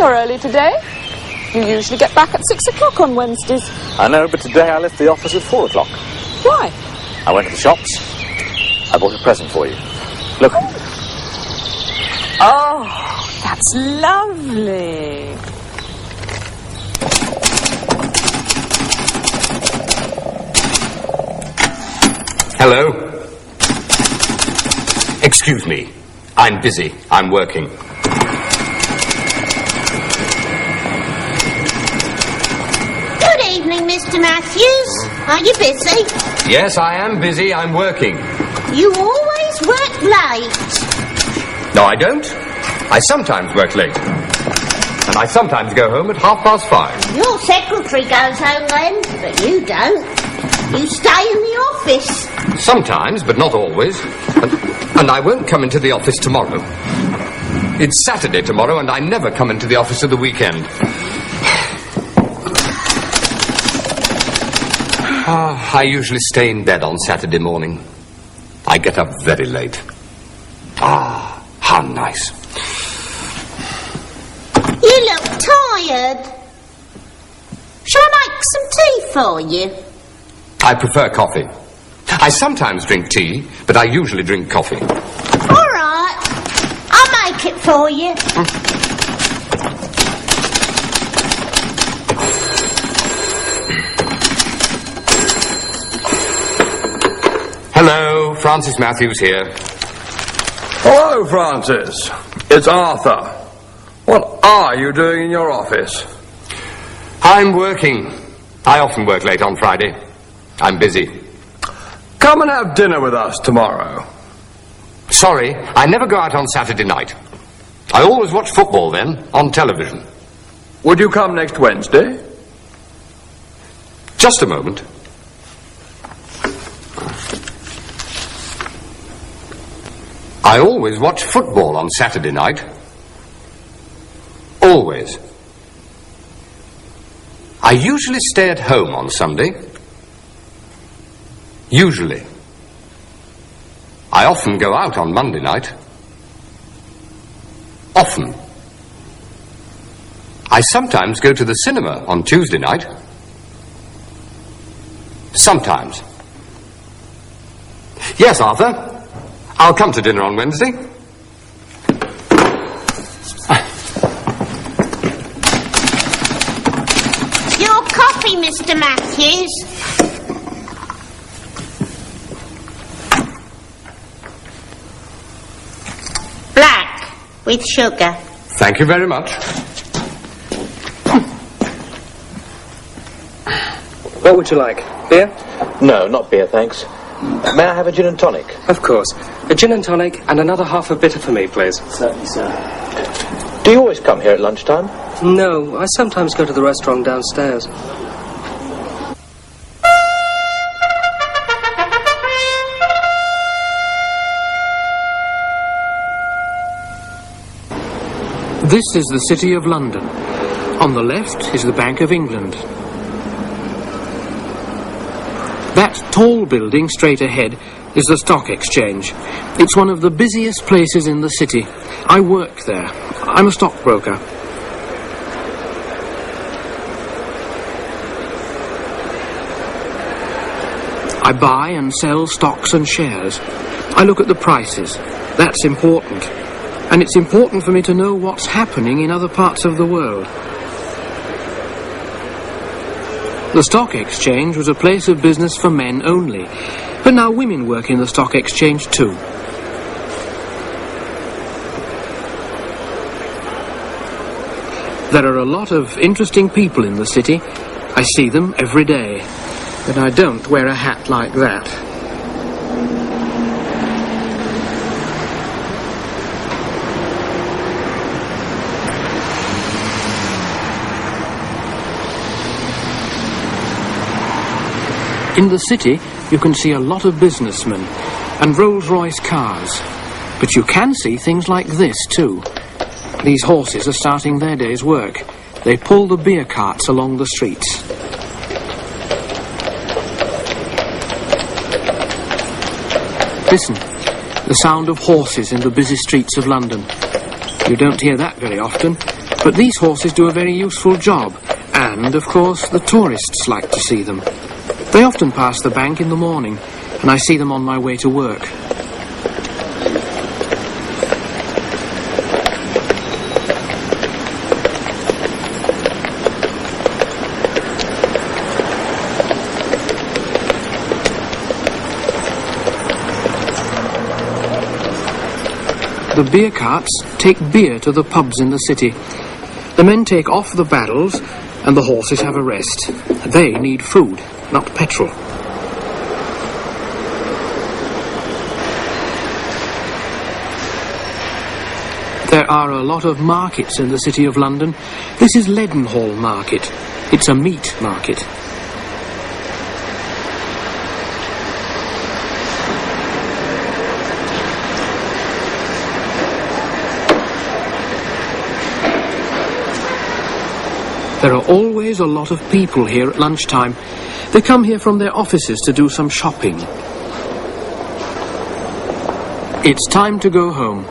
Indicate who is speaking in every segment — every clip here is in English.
Speaker 1: You're early today. You usually get back at 6 o'clock on Wednesdays.
Speaker 2: I know, but today I left the office at 4 o'clock.
Speaker 1: Why?
Speaker 2: I went to the shops. I bought a present for you. Look.
Speaker 1: Oh, that's lovely.
Speaker 3: Hello. Excuse me. I'm busy. I'm working.
Speaker 4: Good evening, Mr. Matthews. Are you busy?
Speaker 3: Yes, I am busy. I'm working.
Speaker 4: You always work late.
Speaker 3: No, I don't. I sometimes work late. And I sometimes go home at 5:30.
Speaker 4: Your secretary goes home then, but you don't. You stay in the office.
Speaker 3: Sometimes, but not always. And I won't come into the office tomorrow. It's Saturday tomorrow, and I never come into the office at the weekend. I usually stay in bed on Saturday morning. I get up very late. Ah, how nice.
Speaker 4: You look tired. Shall I make some tea for you?
Speaker 3: I prefer coffee. I sometimes drink tea, but I usually drink coffee.
Speaker 4: All right. I'll make it for you.
Speaker 3: Hello, Francis Matthews here.
Speaker 5: Hello, Francis. It's Arthur. What are you doing in your office?
Speaker 3: I'm working. I often work late on Friday. I'm busy.
Speaker 5: Come and have dinner with us tomorrow.
Speaker 3: Sorry, I never go out on Saturday night. I always watch football then, on television.
Speaker 5: Would you come next Wednesday?
Speaker 3: Just a moment. I always watch football on Saturday night. Always. I usually stay at home on Sunday. Usually. I often go out on Monday night. Often. I sometimes go to the cinema on Tuesday night. Sometimes. Yes, Arthur. I'll come to dinner on Wednesday.
Speaker 4: Your coffee, Mr. Matthews. Black, with sugar.
Speaker 3: Thank you very much.
Speaker 6: What would you like? Beer?
Speaker 2: No, not beer, thanks. May I have a gin and tonic?
Speaker 6: Of course. A gin and tonic and another half a bitter for me, please.
Speaker 2: Certainly, sir. Do you always come here at lunchtime?
Speaker 6: No, I sometimes go to the restaurant downstairs.
Speaker 7: This is the City of London. On the left is the Bank of England. That tall building straight ahead is the Stock Exchange. It's one of the busiest places in the city. I work there. I'm a stockbroker. I buy and sell stocks and shares. I look at the prices. That's important. And it's important for me to know what's happening in other parts of the world. The Stock Exchange was a place of business for men only, but now women work in the Stock Exchange too. There are a lot of interesting people in the city. I see them every day, but I don't wear a hat like that. In the city, you can see a lot of businessmen and Rolls-Royce cars. But you can see things like this too. These horses are starting their day's work. They pull the beer carts along the streets. Listen, the sound of horses in the busy streets of London. You don't hear that very often. But these horses do a very useful job, and, of course, the tourists like to see them. They often pass the bank in the morning, and I see them on my way to work. The beer carts take beer to the pubs in the city. The men take off the barrels and the horses have a rest. They need food, not petrol. There are a lot of markets in the City of London. This is Leadenhall Market. It's a meat market. There are always a lot of people here at lunchtime. They come here from their offices to do some shopping. It's time to go home.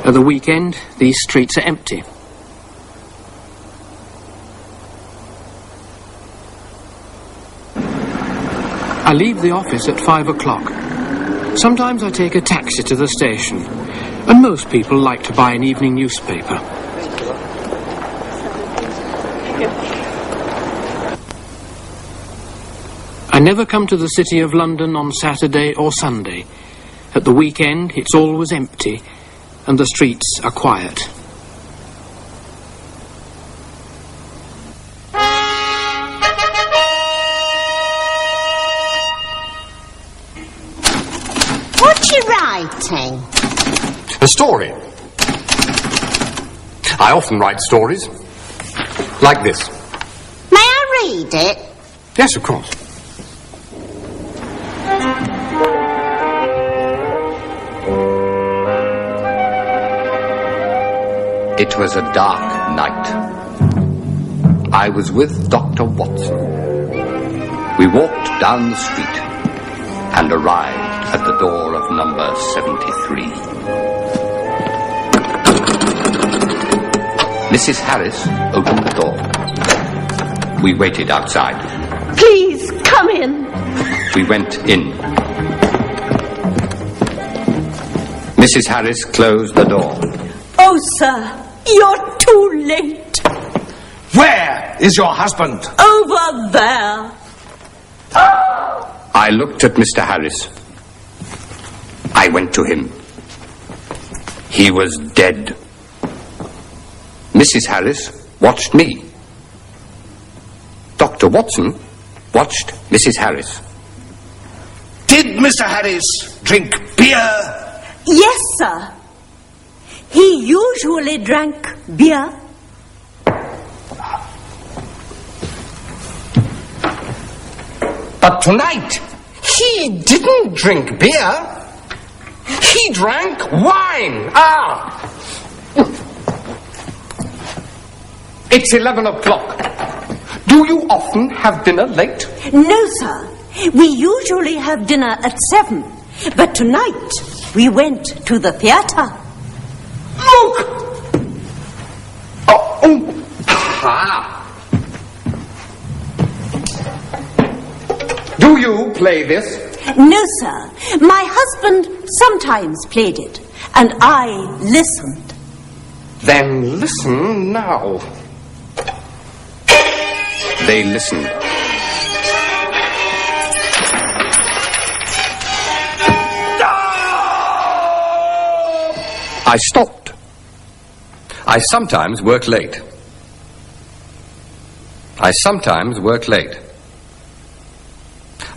Speaker 7: At the weekend, these streets are empty. I leave the office at 5 o'clock. Sometimes I take a taxi to the station, and most people like to buy an evening newspaper. I never come to the City of London on Saturday or Sunday. At the weekend, it's always empty, and the streets are quiet.
Speaker 4: What you writing?
Speaker 3: A story. I often write stories. Like this.
Speaker 4: May I read it?
Speaker 3: Yes, of course. It was a dark night. I was with Dr. Watson. We walked down the street and arrived at the door of number 73. Mrs. Harris opened the door. We waited outside.
Speaker 4: Please, come in.
Speaker 3: We went in. Mrs. Harris closed the door.
Speaker 8: Oh, sir, you're too late.
Speaker 9: Where is your husband?
Speaker 8: Over there.
Speaker 3: I looked at Mr. Harris. I went to him. He was dead. Mrs. Harris watched me. Dr. Watson watched Mrs. Harris.
Speaker 9: Did Mr. Harris drink beer?
Speaker 8: Yes, sir. He usually drank beer.
Speaker 3: But tonight, he didn't drink beer. He drank wine. It's 11 o'clock. Do you often have dinner late?
Speaker 8: No, sir. We usually have dinner at 7. But tonight, we went to the theatre.
Speaker 3: Look! Do you play this?
Speaker 8: No, sir. My husband sometimes played it, and I listened.
Speaker 3: Then listen now. They listened. I stopped. I sometimes work late. I sometimes work late.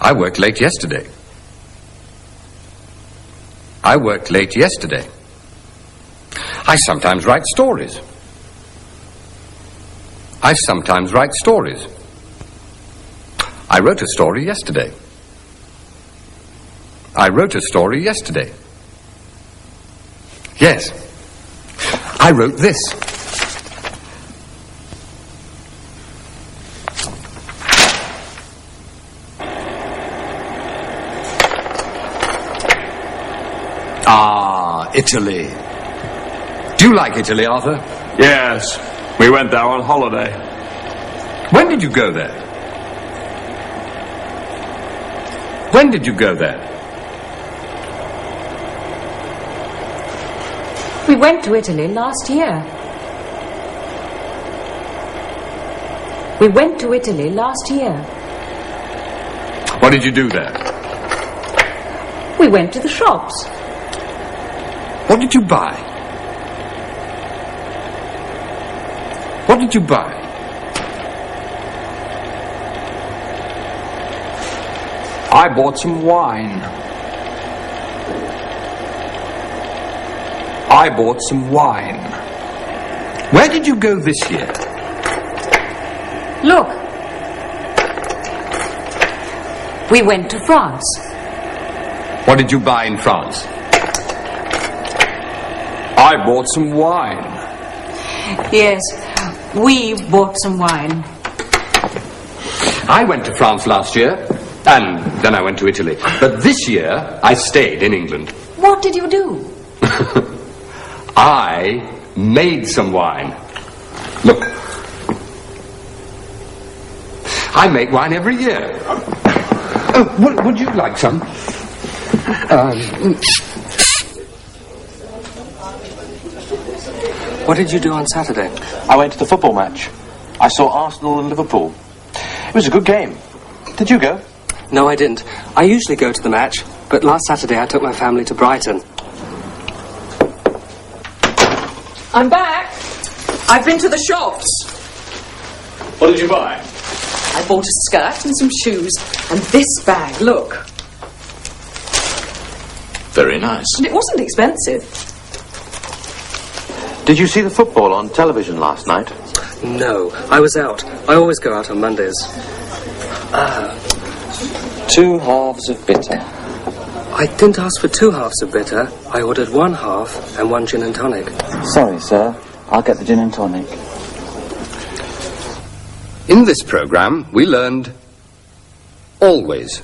Speaker 3: I worked late yesterday. I worked late yesterday. I sometimes write stories. I sometimes write stories. I wrote a story yesterday. I wrote a story yesterday. Yes. I wrote this.
Speaker 9: Italy.
Speaker 3: Do you like Italy, Arthur?
Speaker 9: Yes.
Speaker 5: We went there on holiday.
Speaker 3: When did you go there? When did you go there?
Speaker 1: We went to Italy last year. We went to Italy last year.
Speaker 3: What did you do there?
Speaker 1: We went to the shops.
Speaker 3: What did you buy? What did you buy?
Speaker 5: I bought some wine. I bought some wine.
Speaker 3: Where did you go this year?
Speaker 1: Look. We went to France.
Speaker 3: What did you buy in France?
Speaker 5: I bought some wine.
Speaker 1: Yes, we bought some wine.
Speaker 3: I went to France last year, and then I went to Italy. But this year, I stayed in England.
Speaker 1: What did you do?
Speaker 3: I made some wine. Look. I make wine every year. Would you like some?
Speaker 6: What did you do on Saturday?
Speaker 2: I went to the football match. I saw Arsenal and Liverpool. It was a good game. Did you go?
Speaker 6: No, I didn't. I usually go to the match, but last Saturday I took my family to Brighton.
Speaker 1: I'm back. I've been to the shops.
Speaker 2: What did you buy?
Speaker 1: I bought a skirt and some shoes and this bag, look.
Speaker 2: Very nice.
Speaker 1: And it wasn't expensive.
Speaker 2: Did you see the football on television last night?
Speaker 6: No, I was out. I always go out on Mondays.
Speaker 2: 2 halves of bitter.
Speaker 6: I didn't ask for 2 halves of bitter. I ordered 1 half and 1 gin and tonic.
Speaker 2: Sorry, sir. I'll get the gin and tonic.
Speaker 3: In this program, we learned always,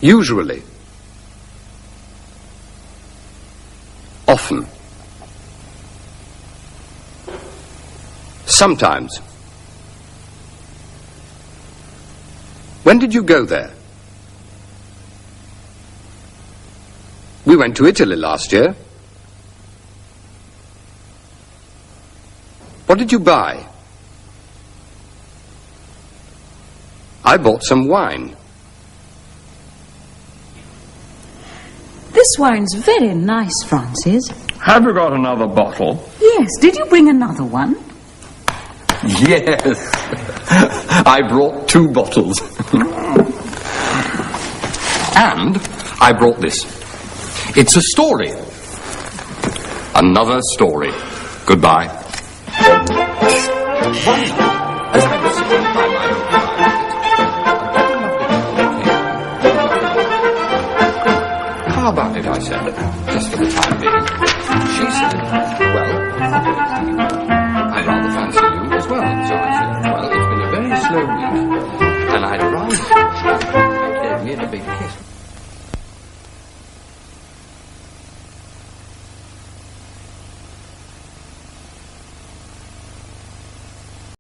Speaker 3: usually, often, sometimes. When did you go there? We went to Italy last year. What did you buy? I bought some wine.
Speaker 8: This wine's very nice, Francis.
Speaker 5: Have you got another bottle?
Speaker 8: Yes, did you bring another one?
Speaker 3: Yes, I brought 2 bottles. And I brought this. It's a story. Another story. Goodbye. As I was sitting by my own fire, how about it, I said, just for the time being. She said, well, I rather fancy you as well. So I said, well, it's been a very slow week, and I'd rather... She gave me a big kiss.